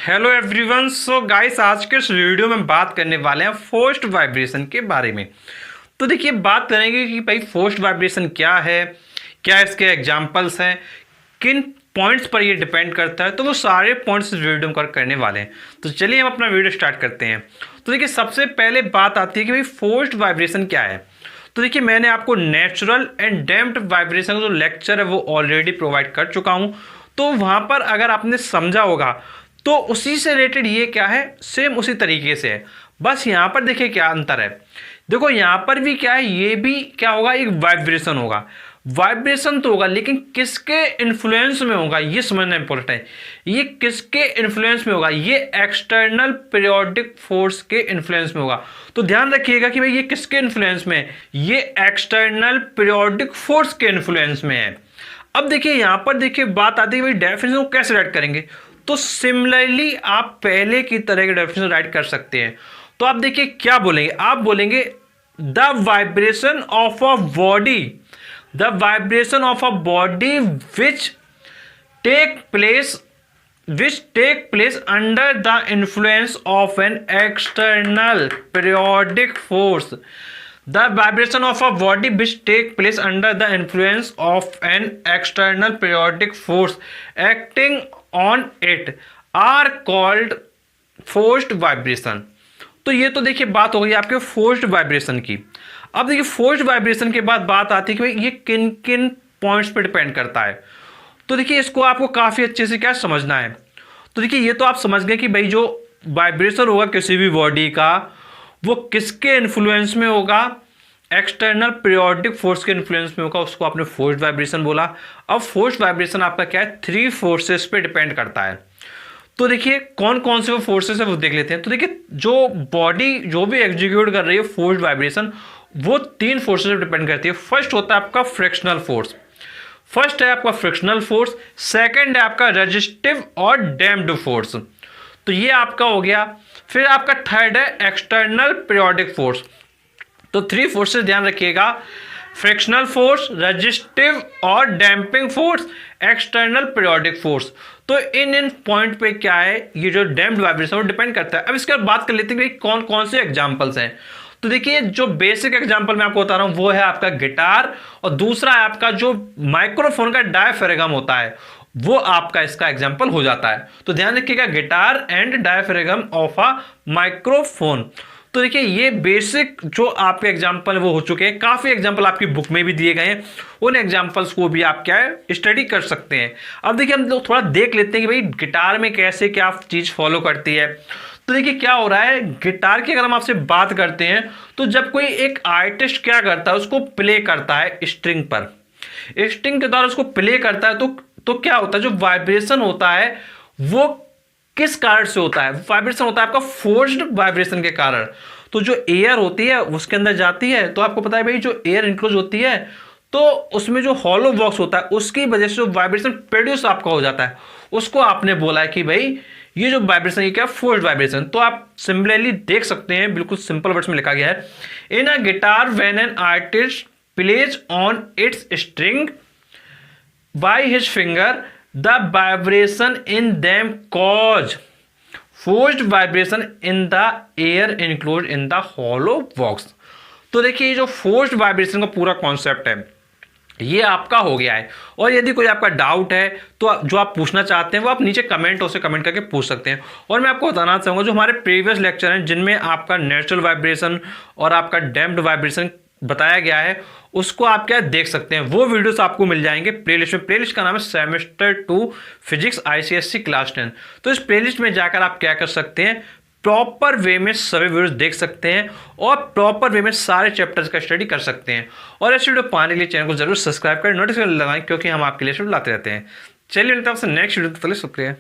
Hello everyone. So guys, आज के इस वीडियो में बात करने वाले हैं फोर्स्ड वाइब्रेशन के बारे में। तो देखिए, बात करेंगे कि भाई फोर्स्ड वाइब्रेशन क्या है, क्या इसके एग्जांपल्स हैं, किन पॉइंट्स पर ये डिपेंड करता है। तो वो सारे पॉइंट्स इस वीडियो में करने वाले हैं। तो चलिए हम अपना वीडियो स्टार्ट करते हैं। तो देखिए, सबसे पहले बात आती है कि भाई फोर्स्ड वाइब्रेशन क्या है। तो देखिए, मैंने आपको नेचुरल एंड डैम्प्ड वाइब्रेशन का जो लेक्चर है वो ऑलरेडी प्रोवाइड कर चुका हूँ। तो वहाँ पर अगर आपने समझा होगा तो उसी से रिलेटेड ये क्या है, सेम उसी तरीके से है। बस यहाँ पर देखिए क्या अंतर है। देखो यहाँ पर भी क्या है, ये भी क्या होगा, एक वाइब्रेशन होगा। वाइब्रेशन तो होगा, लेकिन किसके इन्फ्लुएंस में होगा ये समझना इंपॉर्टेंट है। ये किसके इन्फ्लुएंस में होगा, ये एक्सटर्नल पीरियोडिक फोर्स के इन्फ्लुएंस में होगा। तो ध्यान रखिएगा कि भाई ये किसके इन्फ्लुएंस में है, ये एक्सटर्नल पीरियोडिक फोर्स के इन्फ्लुएंस में है। अब देखिए यहाँ पर देखिए बात आती है भाई डेफिनेशन को कैसे राइट करेंगे। तो सिमिलरली आप पहले की तरह के डेफिनेशन राइट कर सकते हैं। तो आप देखिए क्या बोलेंगे, आप बोलेंगे the vibration of a body, the vibration of a body which take place under the influence of an external periodic force, the vibration of a body which take place under the influence of an external periodic force acting on it are called forced vibration। तो ये तो देखिए बात हो गई आपके forced vibration की। अब देखिए फोर्स्ड वाइब्रेशन के बाद बात आती है कि भाई ये किन किन पॉइंट्स पे डिपेंड करता है। तो देखिए इसको आपको काफ़ी अच्छे से क्या समझना है। तो देखिए ये तो आप समझ गए कि भाई जो वाइब्रेशन होगा किसी भी बॉडी का, वो किसके इन्फ्लुएंस में होगा, एक्सटर्नल पीरियोडिक फोर्स के इन्फ्लुएंस में होगा। उसको आपने फोर्स्ड वाइब्रेशन बोला। अब फोर्स्ड वाइब्रेशन आपका क्या है, 3 फोर्सेस पे डिपेंड करता है। तो देखिए कौन कौन से वो फोर्सेस है वो देख लेते हैं। तो देखिए जो बॉडी जो भी एग्जीक्यूट कर रही है फोर्स्ड वाइब्रेशन, वो 3 फोर्सेस पे डिपेंड करती है। फर्स्ट होता है आपका फ्रिक्शनल फोर्स, फर्स्ट है आपका फ्रिक्शनल फोर्स, सेकेंड है आपका रेजिस्टिव और डैम्प्ड फोर्स। तो ये आपका हो गया। फिर आपका थर्ड है एक्सटर्नल पीरियोडिक फोर्स। तो 3 फोर्सेस ध्यान रखिएगा, फ्रिक्शनल फोर्स, रेजिस्टिव और damping force, external periodic force. तो इन पॉइंट पे क्या है, ये जो डैम्प्ड वाइब्रेशन वो डिपेंड करता है। अब इसके बाद बात कर लेते हैं कि कौन कौन से एग्जांपल्स हैं। तो देखिए जो बेसिक एग्जांपल मैं आपको बता रहा हूं वो है आपका गिटार, और दूसरा है आपका जो माइक्रोफोन का डायफ्रागम होता है, वो आपका इसका एग्जाम्पल हो जाता है। तो ध्यान रखिएगा, guitar and diaphragm of a microphone. तो देखिए ये बेसिक जो आपके एग्जाम्पल वो हो चुके हैं। काफ़ी एग्जाम्पल आपकी बुक में भी दिए गए हैं, उन एग्जाम्पल्स को भी आप क्या है स्टडी कर सकते हैं। अब देखिए हम लोग थोड़ा देख लेते हैं कि भाई गिटार में कैसे क्या चीज़ फॉलो करती है। तो देखिए क्या हो रहा है, गिटार की अगर हम आपसे बात करते हैं तो जब कोई एक आर्टिस्ट क्या करता है, उसको प्ले करता है स्ट्रिंग पर, स्ट्रिंग के द्वारा उसको प्ले करता है, तो क्या होता है, जो वाइब्रेशन होता है वो किस कारण से होता है, वाइब्रेशन होता है आपका फोर्स्ड वाइब्रेशन के कारण। तो जो एयर होती है उसके अंदर जाती है, तो आपको पता है भाई जो एयर इंक्लोज होती है तो उसमें जो हॉलो बॉक्स होता है उसकी वजह से जो वाइब्रेशन प्रोड्यूस आपका हो जाता है, उसको आपने बोला है कि भाई ये जो वाइब्रेशन ये क्या, फोर्स्ड वाइब्रेशन। तो आप सिमिलरली देख सकते हैं, बिल्कुल सिंपल वर्ड्स में लिखा गया है, in a guitar when an artist plays on its string by his finger, the vibration in them cause forced vibration in the air enclosed in the hollow box। तो देखिए ये जो फोर्स्ड वाइब्रेशन का पूरा कॉन्सेप्ट है ये आपका हो गया है। और यदि कोई आपका डाउट है तो जो आप पूछना चाहते हैं वो आप नीचे कमेंट करके पूछ सकते हैं। और मैं आपको बताना चाहूँगा जो हमारे प्रीवियस लेक्चर हैं जिनमें आपका नेचुरल वाइब्रेशन और आपका डैम्प्ड वाइब्रेशन बताया गया है, उसको आप क्या देख सकते हैं, वो वीडियोस आपको मिल जाएंगे प्लेलिस्ट में। प्लेलिस्ट का नाम है सेमेस्टर 2 फिजिक्स ICSE क्लास 10। तो इस प्लेलिस्ट में जाकर आप क्या कर सकते हैं, प्रॉपर वे में सभी वीडियोस देख सकते हैं और प्रॉपर वे में सारे चैप्टर्स का स्टडी कर सकते हैं। और ऐसे वीडियो पाने के लिए चैनल को जरूर सब्सक्राइब करें, नोटिफिकेशन लगाएं, क्योंकि हम आपके लिए लाते रहते हैं। चलिए मिलते हैं आपसे नेक्स्ट वीडियो, तक के लिए शुक्रिया।